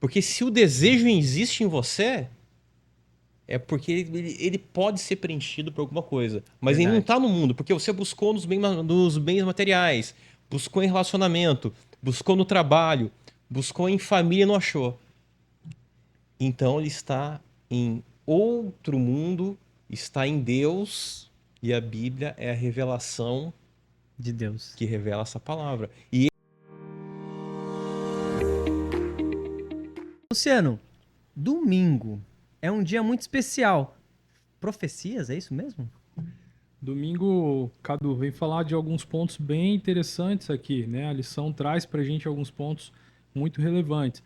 Porque se o desejo existe em você, é porque ele pode ser preenchido por alguma coisa. Mas ele não Verdade. está no mundo, porque você buscou nos bens materiais, buscou em relacionamento, buscou no trabalho, buscou em família e não achou. Então ele está em outro mundo, está em Deus, e a Bíblia é a revelação De Deus. que revela essa palavra. E Luciano, domingo é um dia muito especial. Profecias, é isso mesmo? Domingo, Cadu, vem falar de alguns pontos bem interessantes aqui, né? A lição traz para a gente alguns pontos muito relevantes.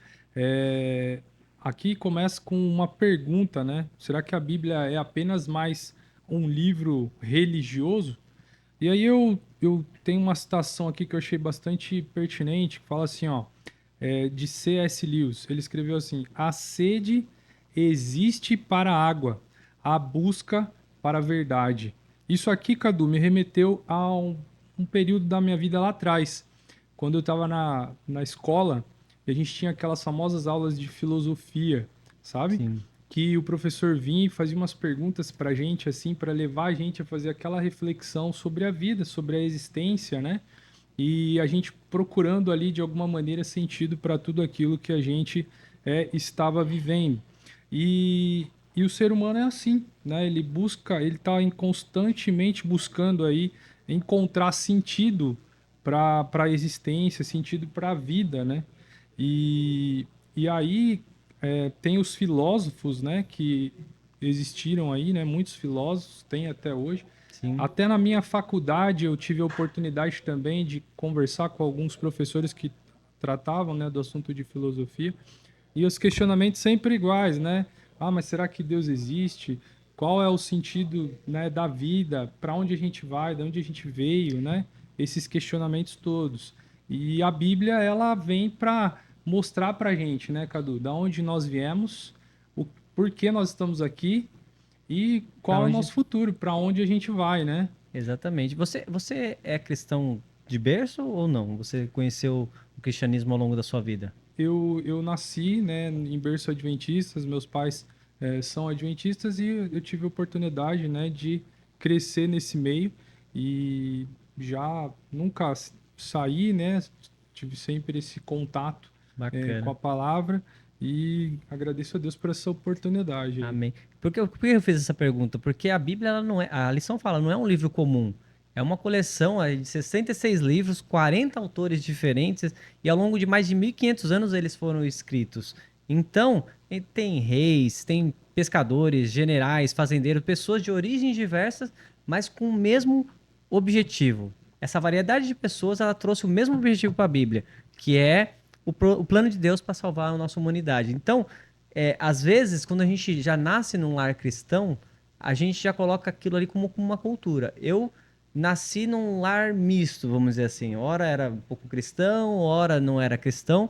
Aqui começa com uma pergunta, né? Será que a Bíblia é apenas mais um livro religioso? E aí eu tenho uma citação aqui que eu achei bastante pertinente, que fala assim, ó, de C.S. Lewis. Ele escreveu assim: a sede existe para a água, a busca para a verdade. Isso aqui, Cadu, me remeteu a um período da minha vida lá atrás, quando eu estava na escola e a gente tinha aquelas famosas aulas de filosofia, sabe? Sim. Que o professor vinha e fazia umas perguntas para a gente, assim, para levar a gente a fazer aquela reflexão sobre a vida, sobre a existência, né? E a gente procurando ali de alguma maneira sentido para tudo aquilo que a gente estava vivendo. E o ser humano é assim, né? Ele busca, ele está constantemente buscando aí encontrar sentido para a existência, sentido para a vida, né? E, e aí tem os filósofos, né? Que existiram aí, né? Muitos filósofos tem até hoje. Sim. Até na minha faculdade eu tive a oportunidade também de conversar com alguns professores que tratavam, né, do assunto de filosofia. E os questionamentos sempre iguais, né? Ah, mas será que Deus existe? Qual é o sentido, né, da vida? Para onde a gente vai? De onde a gente veio, né? Esses questionamentos todos. E a Bíblia, ela vem para mostrar para a gente, né, Cadu, da onde nós viemos, o porquê nós estamos aqui e Para qual é o onde? nosso futuro, para onde a gente vai, né? Exatamente. Você é cristão de berço ou não? Você conheceu o cristianismo ao longo da sua vida? Eu nasci, né, em berço adventistas, meus pais são adventistas e eu tive a oportunidade, né, de crescer nesse meio e já nunca saí, né, tive sempre esse contato com a Bacana. palavra e agradeço a Deus por essa oportunidade aí. Amém. Por que eu fiz essa pergunta? Porque a Bíblia, ela não é, a lição fala, não é um livro comum. É uma coleção de 66 livros, 40 autores diferentes, e ao longo de mais de 1.500 anos eles foram escritos. Então, tem reis, tem pescadores, generais, fazendeiros, pessoas de origens diversas, mas com o mesmo objetivo. Essa variedade de pessoas, ela trouxe o mesmo objetivo para a Bíblia, que é o plano de Deus para salvar a nossa humanidade. Então, às vezes, quando a gente já nasce num lar cristão, a gente já coloca aquilo ali como uma cultura. Eu nasci num lar misto, vamos dizer assim. Ora era um pouco cristão, ora não era cristão,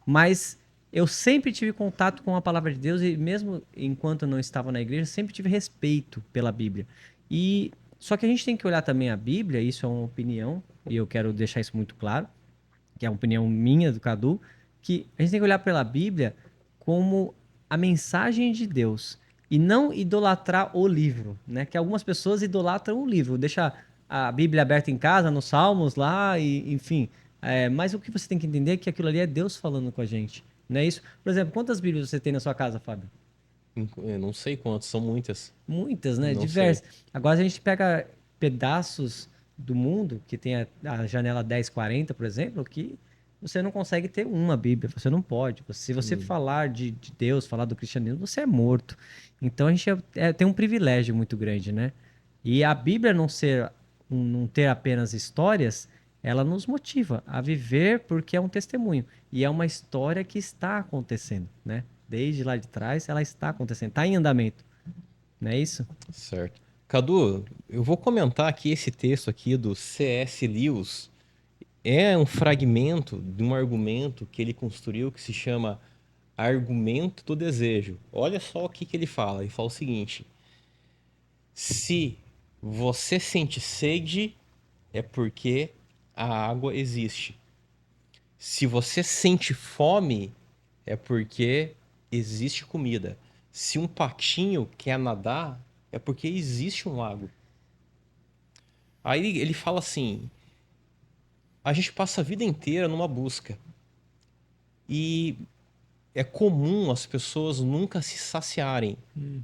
mas eu sempre tive contato com a palavra de Deus e mesmo enquanto eu não estava na igreja, sempre tive respeito pela Bíblia. E só que a gente tem que olhar também a Bíblia, isso é uma opinião, e eu quero deixar isso muito claro, que é a opinião minha do Cadu, que a gente tem que olhar pela Bíblia como a mensagem de Deus e não idolatrar o livro, né? Que algumas pessoas idolatram o livro, deixa a Bíblia aberta em casa, nos Salmos lá, e enfim. Mas o que você tem que entender é que aquilo ali é Deus falando com a gente, não é isso? Por exemplo, quantas Bíblias você tem na sua casa, Fábio? eu não sei quantos, são muitas. Muitas, né? Não sei. Diversas. Agora a gente pega pedaços do mundo, que tem a janela 1040, por exemplo, que você não consegue ter uma Bíblia, você não pode. Se você falar de Deus, falar do cristianismo, você é morto. Então a gente tem um privilégio muito grande, né? E a Bíblia não ter apenas histórias, ela nos motiva a viver porque é um testemunho. E é uma história que está acontecendo, né? Desde lá de trás, ela está acontecendo, está em andamento. Não é isso? Certo. Cadu, eu vou comentar aqui esse texto aqui do C.S. Lewis. É um fragmento de um argumento que ele construiu que se chama Argumento do Desejo. Olha só o que que ele fala. Ele fala o seguinte: se você sente sede, é porque a água existe. Se você sente fome, é porque existe comida. Se um patinho quer nadar, é porque existe um lago. Aí ele fala assim: a gente passa a vida inteira numa busca. E é comum as pessoas nunca se saciarem.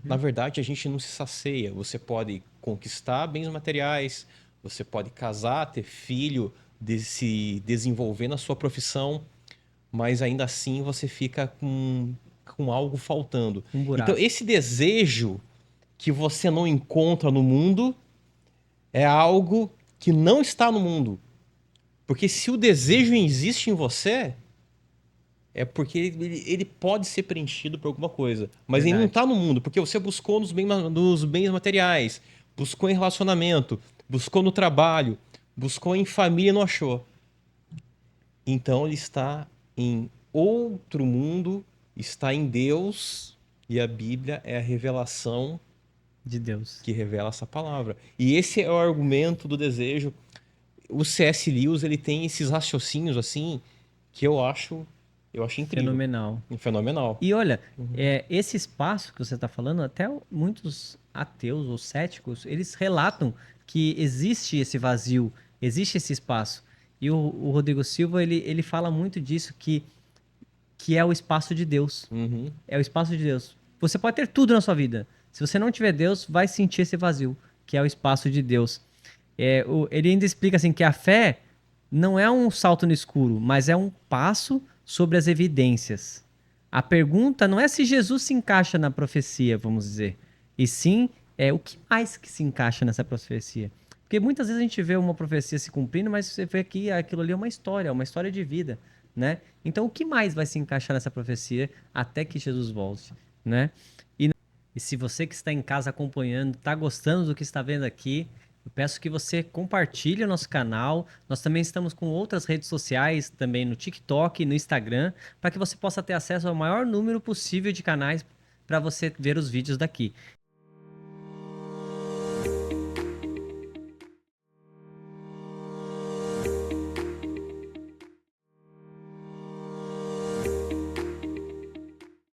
Na verdade, a gente não se sacia. Você pode conquistar bens materiais, você pode casar, ter filho, se desenvolver na sua profissão, mas ainda assim você fica com algo faltando. Um Então, buraco. esse desejo que você não encontra no mundo é algo que não está no mundo. Porque se o desejo existe em você, é porque ele pode ser preenchido por alguma coisa. Mas ele não Verdade. está no mundo, porque você buscou nos bens materiais, buscou em relacionamento, buscou no trabalho, buscou em família e não achou. Então ele está em outro mundo, está em Deus, e a Bíblia é a revelação De Deus. que revela essa palavra. E esse é o argumento do desejo. O C.S. Lewis, ele tem esses raciocínios assim que eu acho incrível, Fenomenal. fenomenal. E olha, esse espaço que você está falando, até muitos ateus ou céticos, eles relatam que existe esse vazio, existe esse espaço. E o Rodrigo Silva, ele fala muito disso, que é o espaço de Deus. Uhum. É o espaço de Deus. Você pode ter tudo na sua vida. Se você não tiver Deus, vai sentir esse vazio, que é o espaço de Deus. Ele ainda explica assim que a fé não é um salto no escuro, mas é um passo sobre as evidências. A pergunta não é se Jesus se encaixa na profecia, vamos dizer, e sim o que mais que se encaixa nessa profecia. Porque muitas vezes a gente vê uma profecia se cumprindo, mas você vê que aquilo ali é uma história de vida, né? Então o que mais vai se encaixar nessa profecia até que Jesus volte, né? E se você que está em casa acompanhando, está gostando do que está vendo aqui, eu peço que você compartilhe o nosso canal. Nós também estamos com outras redes sociais, também no TikTok e no Instagram, para que você possa ter acesso ao maior número possível de canais para você ver os vídeos daqui.